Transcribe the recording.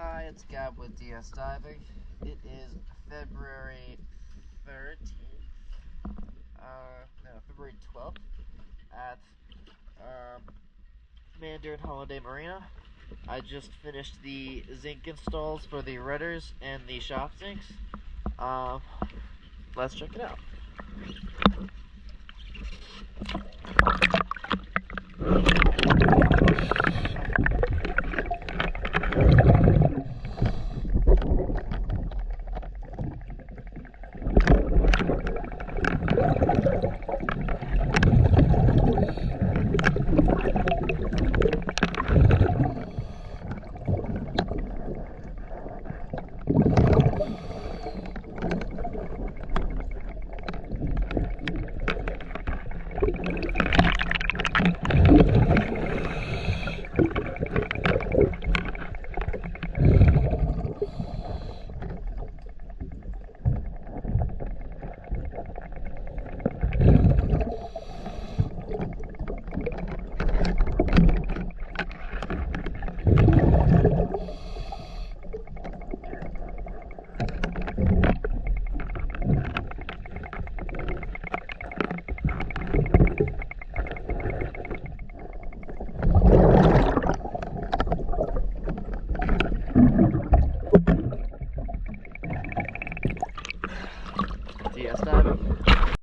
Hi, it's Gab with DS Diving. It is February 13th, no, February 12th at Mandarin Holiday Marina. I just finished the zinc installs for the rudders and the shaft zincs. Let's check it out.